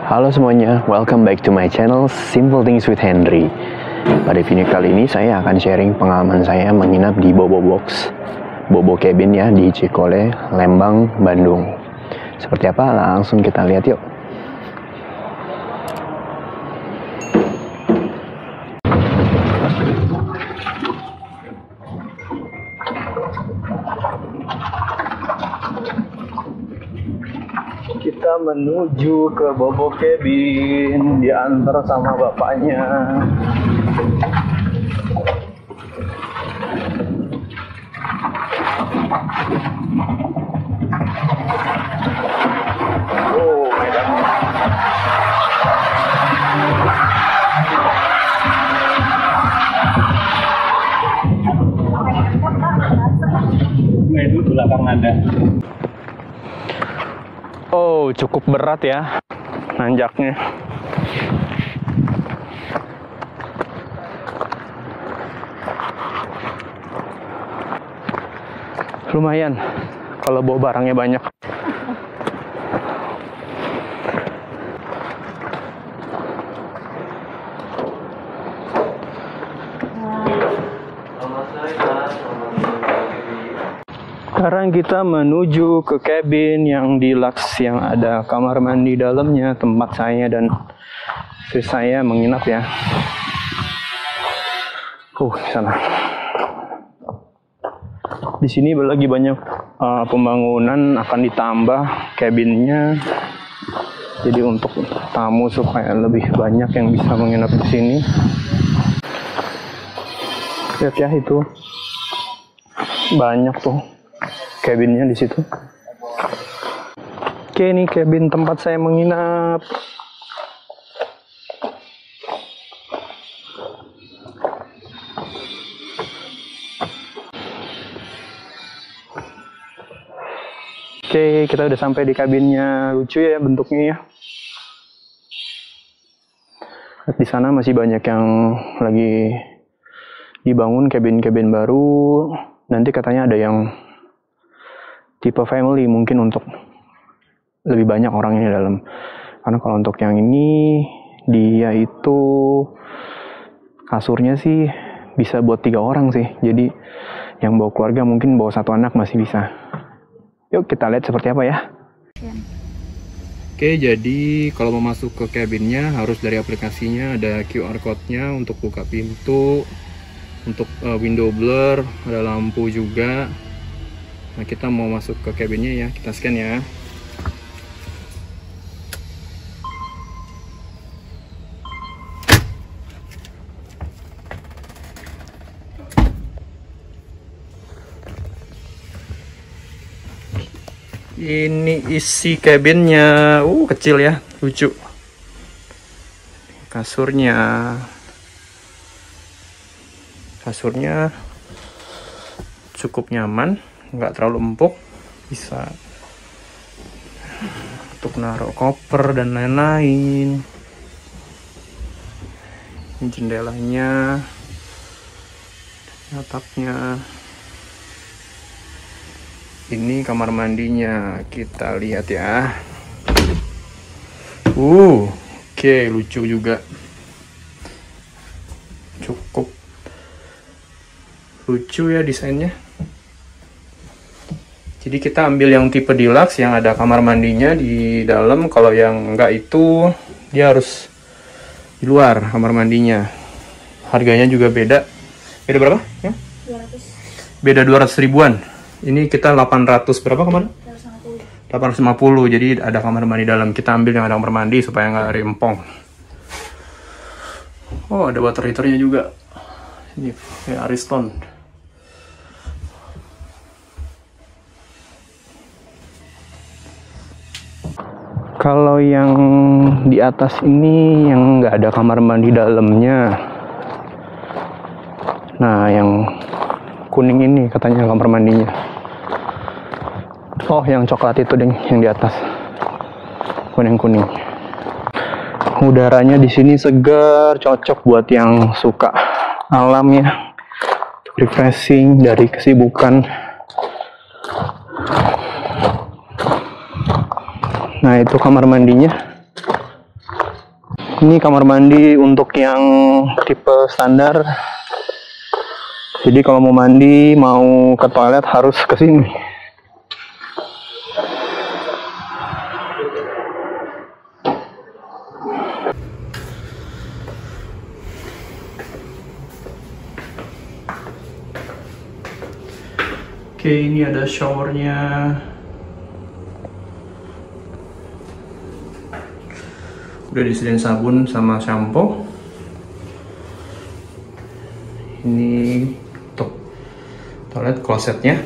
Halo semuanya, welcome back to my channel Simple Things with Henry. Pada video kali ini saya akan sharing pengalaman saya menginap di Bobo Box, Bobo Cabin ya, di Cikole, Lembang, Bandung. Seperti apa? Langsung kita lihat yuk. Kita menuju ke Bobo Cabin, diantar sama bapaknya. Oh, medannya. Nah, itu belakang ada. Oh, cukup berat ya nanjaknya. Lumayan kalau bawa barangnya banyak. Sekarang kita menuju ke cabin yang deluxe yang ada kamar mandi dalamnya, tempat saya dan istri saya menginap ya. Di sana. Di sini lagi banyak pembangunan, akan ditambah cabinnya. Jadi untuk tamu supaya lebih banyak yang bisa menginap di sini. Lihat ya itu. Banyak tuh cabinnya di situ. Oke, ini cabin tempat saya menginap. Oke, kita udah sampai di kabinnya. Lucu ya bentuknya ya. Di sana masih banyak yang lagi dibangun cabin-cabin baru. Nanti katanya ada yang tipe family, mungkin untuk lebih banyak orangnya di dalam. Karena kalau untuk yang ini, dia itu kasurnya sih bisa buat 3 orang sih. Jadi yang bawa keluarga mungkin bawa 1 anak masih bisa. Yuk kita lihat seperti apa ya. Oke, jadi kalau mau masuk ke cabinnya harus dari aplikasinya, ada QR code-nya untuk buka pintu. Untuk window blur, ada lampu juga. Nah, kita mau masuk ke cabinnya ya, kita scan ya. Ini isi cabinnya, kecil ya, lucu. Kasurnya cukup nyaman, nggak terlalu empuk, bisa untuk naruh koper dan lain-lain. Ini jendelanya, atapnya. Ini kamar mandinya, kita lihat ya. Oke, lucu juga. Cukup lucu ya desainnya. Jadi kita ambil yang tipe deluxe yang ada kamar mandinya di dalam. Kalau yang enggak itu dia harus di luar kamar mandinya. Harganya juga beda. Beda berapa? Ya? 200. Beda 200 ribuan. Ini kita 800 berapa kemarin? 850. Jadi ada kamar mandi dalam. Kita ambil yang ada kamar mandi supaya nggak rempong. Oh, ada water heaternya juga. Ini kayak Ariston. Kalau yang di atas ini yang nggak ada kamar mandi dalamnya. Nah, yang kuning ini katanya kamar mandinya. Oh, yang coklat itu deh, yang di atas. Kuning-kuning. Udaranya di sini segar, cocok buat yang suka alam ya. Refreshing dari kesibukan. Nah, itu kamar mandinya. Ini kamar mandi untuk yang tipe standar. Jadi kalau mau mandi, mau ke toilet harus ke sini. Oke, ini ada showernya. Udah disediain sabun sama shampoo. Ini untuk toilet klosetnya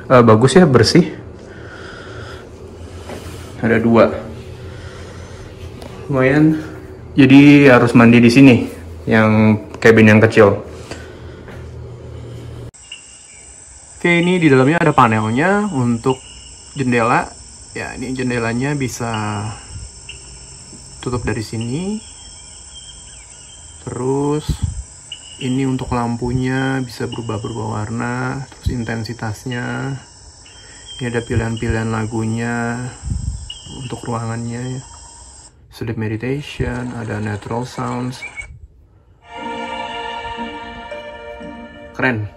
bagus ya, bersih. Ada 2, lumayan. Jadi harus mandi di sini, yang cabin yang kecil. Oke, ini di dalamnya ada panelnya untuk jendela. Ya, ini jendelanya bisa tutup dari sini. Terus ini untuk lampunya bisa berubah-ubah warna, terus intensitasnya. Ini ada pilihan-pilihan lagunya untuk ruangannya. Sleep meditation, ada natural sounds. Keren.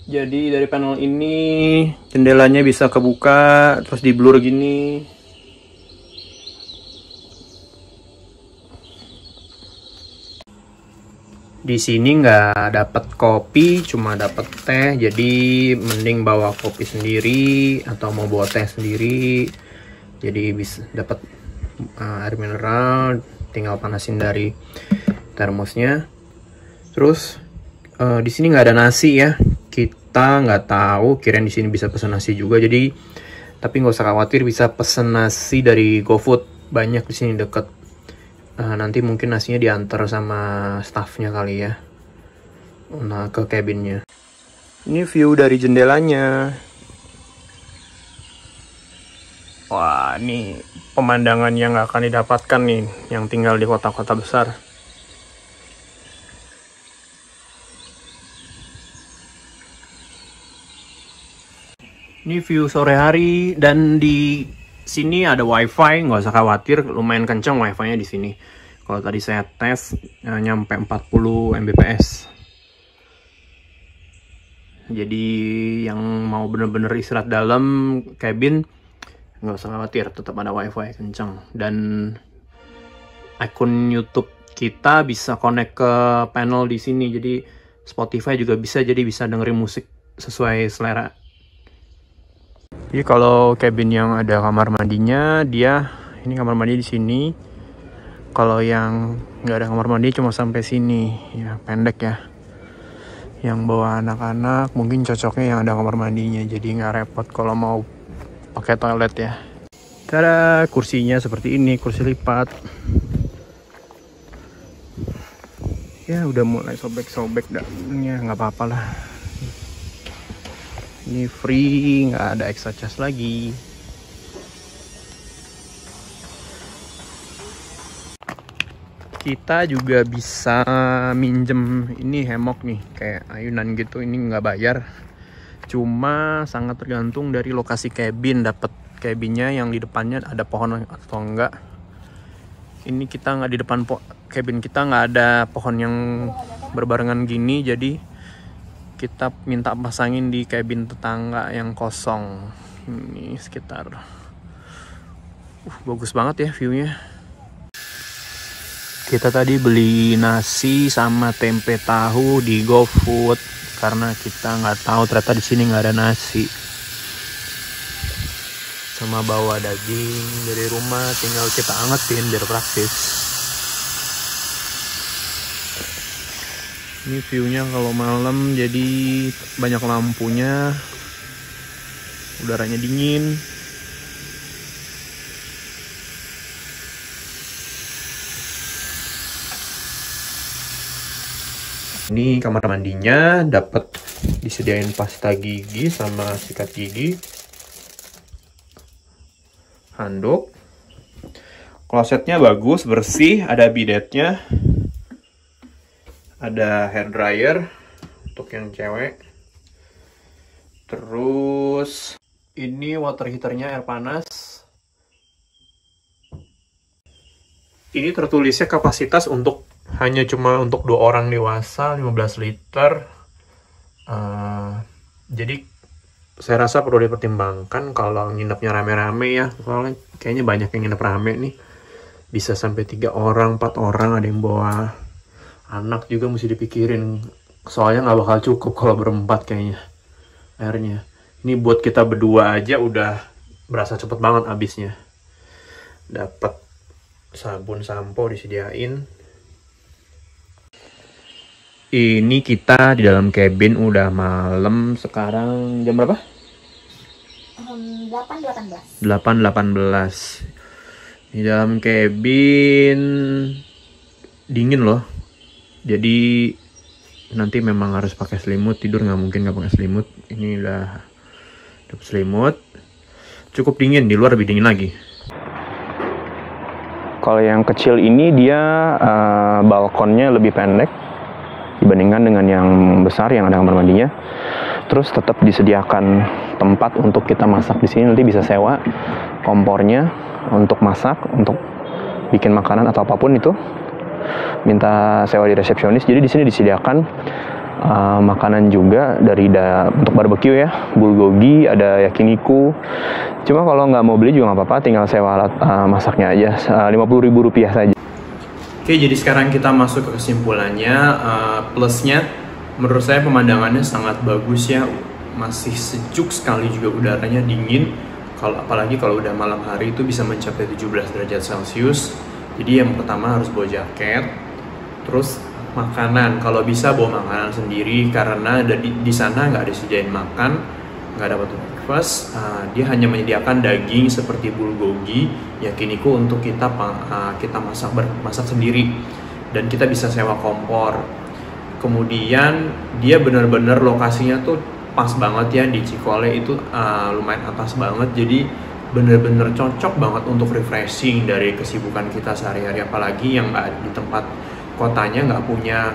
Jadi dari panel ini jendelanya bisa kebuka, terus di blur gini. Di sini nggak dapat kopi, cuma dapat teh. Jadi mending bawa kopi sendiri atau mau bawa teh sendiri. Jadi bisa dapat air mineral, tinggal panasin dari termosnya. Terus di sini nggak ada nasi ya. Kita nggak tahu, kirain di sini bisa pesan nasi juga. Jadi tapi nggak usah khawatir, bisa pesan nasi dari GoFood. Banyak di sini deket. Nanti mungkin nasinya diantar sama staffnya kali ya, nah ke cabinnya. Ini view dari jendelanya. Wah, ini pemandangan yang nggak akan didapatkan nih yang tinggal di kota-kota besar. Ini view sore hari, dan di sini ada wifi, nggak usah khawatir, lumayan kencang wifi-nya di sini. Kalau tadi saya tes nyampe 40 Mbps. Jadi yang mau bener-bener istirahat dalam cabin nggak usah khawatir, tetap ada wifi kencang. Dan akun YouTube kita bisa connect ke panel di sini, jadi Spotify juga bisa, jadi bisa dengerin musik sesuai selera. Jadi kalau cabin yang ada kamar mandinya, ini kamar mandi di sini. Kalau yang nggak ada kamar mandi cuma sampai sini, ya pendek ya. Yang bawa anak-anak mungkin cocoknya yang ada kamar mandinya, jadi nggak repot kalau mau pakai toilet ya. Tada, kursinya seperti ini, kursi lipat. Ya udah mulai sobek-sobek dah, ya nggak apa-apa lah. Ini free, nggak ada extra charge lagi. Kita juga bisa minjem ini hemok nih, kayak ayunan gitu. Ini nggak bayar, cuma sangat tergantung dari lokasi cabin. Dapat cabinnya yang di depannya ada pohon atau enggak. Ini kita nggak di depan cabin kita nggak ada pohon yang berbarengan gini, jadi kita minta pasangin di cabin tetangga yang kosong. Ini sekitar bagus banget ya viewnya. Kita tadi beli nasi sama tempe tahu di GoFood karena kita nggak tahu ternyata di sini nggak ada nasi. Sama bawa daging dari rumah, tinggal kita angetin biar praktis. Ini viewnya kalau malam, jadi banyak lampunya, udaranya dingin. Ini kamar mandinya, dapat disediain pasta gigi sama sikat gigi, handuk. Klosetnya bagus, bersih, ada bidetnya. Ada hair dryer untuk yang cewek. Terus ini water heaternya, air panas. Ini tertulisnya kapasitas untuk hanya cuma untuk 2 orang dewasa 15 liter. Jadi saya rasa perlu dipertimbangkan kalau nginepnya rame-rame ya. Soalnya kayaknya banyak yang nginep rame nih. Bisa sampai 3 orang, 4 orang, ada yang bawa anak juga mesti dipikirin. Soalnya nggak bakal cukup kalau berempat kayaknya airnya. Ini buat kita berdua aja udah berasa cepet banget habisnya. Dapat sabun sampo disediain. Ini kita di dalam cabin udah malam. Sekarang jam berapa? 8.18. 8.18. Di dalam cabin dingin loh. Jadi nanti memang harus pakai selimut. Tidur nggak mungkin nggak pakai selimut. Ini udah dapat selimut. Cukup dingin, di luar lebih dingin lagi. Kalau yang kecil ini dia balkonnya lebih pendek dibandingkan dengan yang besar yang ada kamar mandinya. Terus tetap disediakan tempat untuk kita masak di sini. Nanti bisa sewa kompornya untuk masak, untuk bikin makanan atau apapun itu. Minta sewa di resepsionis. Jadi di sini disediakan makanan juga dari untuk barbecue ya, bulgogi, ada yakiniku. Cuma kalau nggak mau beli juga nggak apa-apa, tinggal sewa alat masaknya aja, Rp50.000 saja. Oke, jadi sekarang kita masuk ke kesimpulannya. Plusnya, menurut saya pemandangannya sangat bagus ya, masih sejuk sekali juga, udaranya dingin. Apalagi kalau udah malam hari itu bisa mencapai 17 derajat Celcius. Jadi yang pertama harus bawa jaket, terus makanan, kalau bisa bawa makanan sendiri karena di sana nggak disediain makan, nggak dapat breakfast. Dia hanya menyediakan daging seperti bulgogi, yakiniku untuk kita masak sendiri, dan kita bisa sewa kompor. Kemudian dia benar-benar lokasinya tuh pas banget ya, di Cikole itu lumayan atas banget, jadi benar-benar cocok banget untuk refreshing dari kesibukan kita sehari-hari, apalagi yang nggak di tempat kotanya nggak punya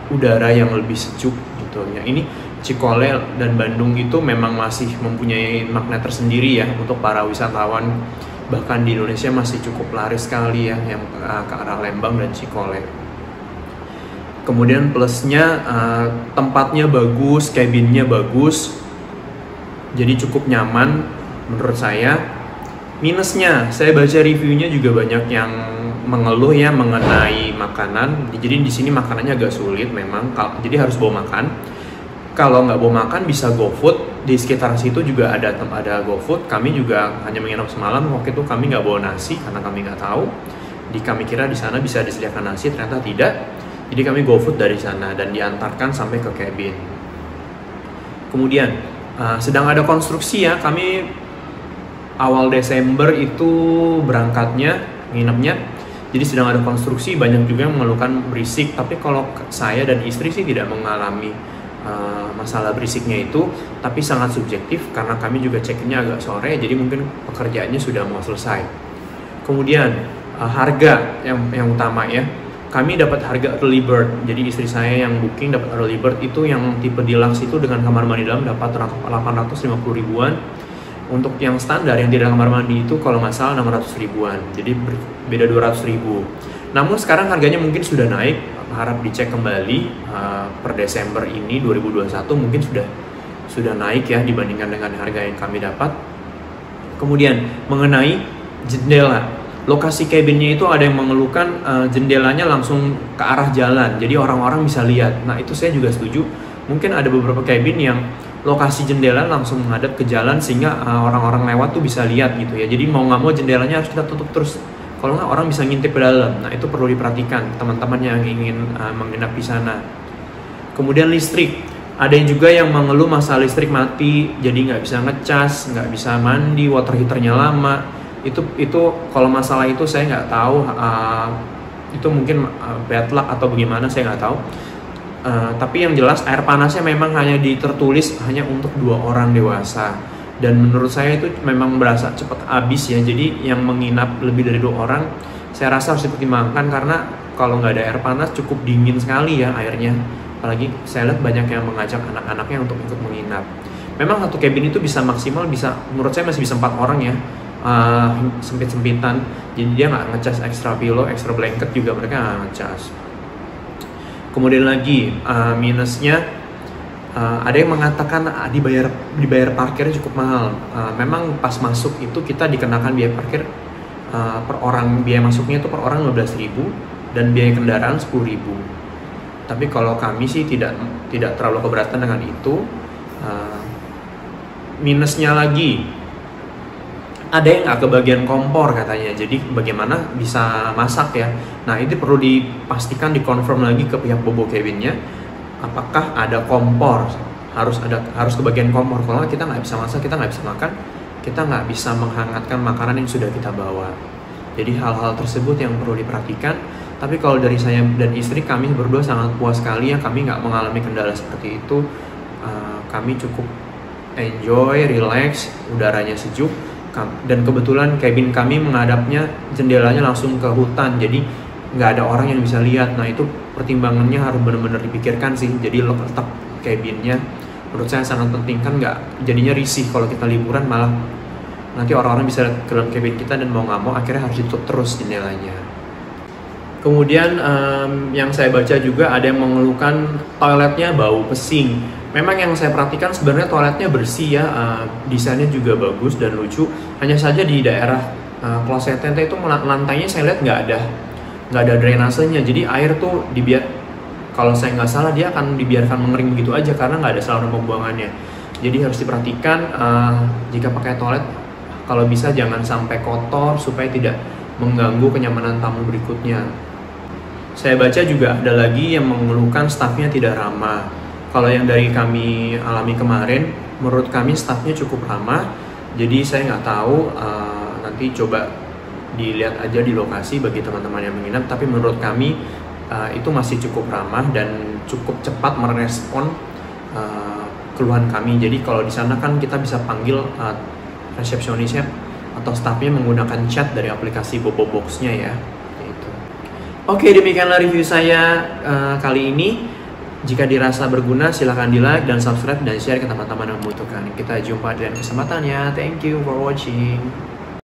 udara yang lebih sejuk gitu ya. Ini Cikole dan Bandung itu memang masih mempunyai magnet tersendiri ya untuk para wisatawan, bahkan di Indonesia masih cukup laris sekali ya yang ke arah Lembang dan Cikole. Kemudian plusnya tempatnya bagus, cabinnya bagus, jadi cukup nyaman menurut saya. Minusnya, saya baca reviewnya juga banyak yang mengeluh ya mengenai makanan. Jadi di sini makanannya agak sulit memang, jadi harus bawa makan. Kalau nggak bawa makan bisa GoFood, di sekitar situ juga ada GoFood. Kami juga hanya menginap semalam, waktu itu kami nggak bawa nasi karena kami nggak tahu. Kami kira di sana bisa disediakan nasi, ternyata tidak. Jadi kami GoFood dari sana dan diantarkan sampai ke cabin. Kemudian sedang ada konstruksi ya, kami awal Desember itu berangkatnya, nginepnya. Jadi sedang ada konstruksi, banyak juga yang mengeluhkan berisik. Tapi kalau saya dan istri sih tidak mengalami masalah berisiknya itu, tapi sangat subjektif karena kami juga check-in-nya agak sore, jadi mungkin pekerjaannya sudah mau selesai. Kemudian harga yang utama ya, kami dapat harga early bird. Jadi istri saya yang booking dapat early bird itu yang tipe deluxe itu dengan kamar mandi dalam dapat 850 ribuan. Untuk yang standar yang tidak kamar mandi itu kalau nggak salah 600 ribuan, jadi beda 200 ribu. Namun sekarang harganya mungkin sudah naik, harap dicek kembali per Desember ini 2021 mungkin sudah naik ya dibandingkan dengan harga yang kami dapat. Kemudian mengenai jendela, lokasi cabinnya itu ada yang mengeluhkan jendelanya langsung ke arah jalan, jadi orang-orang bisa lihat. Nah itu saya juga setuju, mungkin ada beberapa cabin yang lokasi jendela langsung menghadap ke jalan sehingga orang-orang lewat tuh bisa lihat gitu ya. Jadi mau nggak mau jendelanya harus kita tutup terus, kalau nggak orang bisa ngintip ke dalam. Nah itu perlu diperhatikan teman-teman yang ingin menginap di sana. Kemudian listrik, ada yang juga yang mengeluh masalah listrik mati, jadi nggak bisa ngecas, nggak bisa mandi, water heaternya lama. Itu kalau masalah itu saya nggak tahu, itu mungkin bad luck atau bagaimana, saya nggak tahu. Tapi yang jelas air panasnya memang hanya tertulis hanya untuk 2 orang dewasa, dan menurut saya itu memang berasa cepat habis ya. Jadi yang menginap lebih dari 2 orang saya rasa harus dipertimbangkan, karena kalau nggak ada air panas cukup dingin sekali ya airnya. Apalagi saya lihat banyak yang mengajak anak-anaknya untuk ikut menginap. Memang satu cabin itu bisa maksimal, menurut saya masih bisa 4 orang ya. sempit-sempitan, jadi dia nggak ngecas extra pillow, extra blanket juga mereka nggak ngecas. Kemudian lagi minusnya, ada yang mengatakan dibayar parkirnya cukup mahal. Memang pas masuk itu kita dikenakan biaya parkir per orang, biaya masuknya itu per orang 15.000 dan biaya kendaraan 10.000. Tapi kalau kami sih tidak terlalu keberatan dengan itu. Minusnya lagi, ada yang nggak kebagian kompor katanya, jadi bagaimana bisa masak ya. Nah itu perlu dipastikan, dikonfirm lagi ke pihak bobo cabinnya, apakah ada kompor, harus kebagian kompor. Kalau kita nggak bisa masak, kita nggak bisa makan, kita nggak bisa menghangatkan makanan yang sudah kita bawa. Jadi hal-hal tersebut yang perlu diperhatikan. Tapi kalau dari saya dan istri, kami berdua sangat puas sekali ya, kami nggak mengalami kendala seperti itu. Kami cukup enjoy, relax, udaranya sejuk, dan kebetulan cabin kami menghadapnya, jendelanya langsung ke hutan, jadi nggak ada orang yang bisa lihat. Nah itu pertimbangannya harus benar-benar dipikirkan sih. Jadi letak cabinnya menurut saya sangat penting, kan nggak jadinya risih kalau kita liburan, malah nanti orang-orang bisa ke dalam cabin kita dan mau nggak mau akhirnya harus ditutup terus jendelanya. Kemudian yang saya baca juga ada yang mengeluhkan toiletnya bau pesing. Memang yang saya perhatikan sebenarnya toiletnya bersih ya, desainnya juga bagus dan lucu. Hanya saja di daerah klosetnya itu lantainya saya lihat nggak ada drainasenya. Jadi air tuh kalau saya nggak salah dia akan dibiarkan mengering begitu aja karena nggak ada saluran pembuangannya. Jadi harus diperhatikan jika pakai toilet, kalau bisa jangan sampai kotor supaya tidak mengganggu kenyamanan tamu berikutnya. Saya baca juga ada lagi yang mengeluhkan stafnya tidak ramah. Kalau yang dari kami alami kemarin, menurut kami stafnya cukup ramah. Jadi saya nggak tahu, nanti coba dilihat aja di lokasi bagi teman-teman yang menginap. Tapi menurut kami itu masih cukup ramah dan cukup cepat merespon keluhan kami. Jadi kalau di sana kan kita bisa panggil resepsionisnya atau stafnya menggunakan chat dari aplikasi Bobo Box-nya ya. Gitu. Oke, demikianlah review saya kali ini. Jika dirasa berguna, silahkan di like dan subscribe dan share ke teman-teman yang membutuhkan. Kita jumpa di lain kesempatannya. Thank you for watching.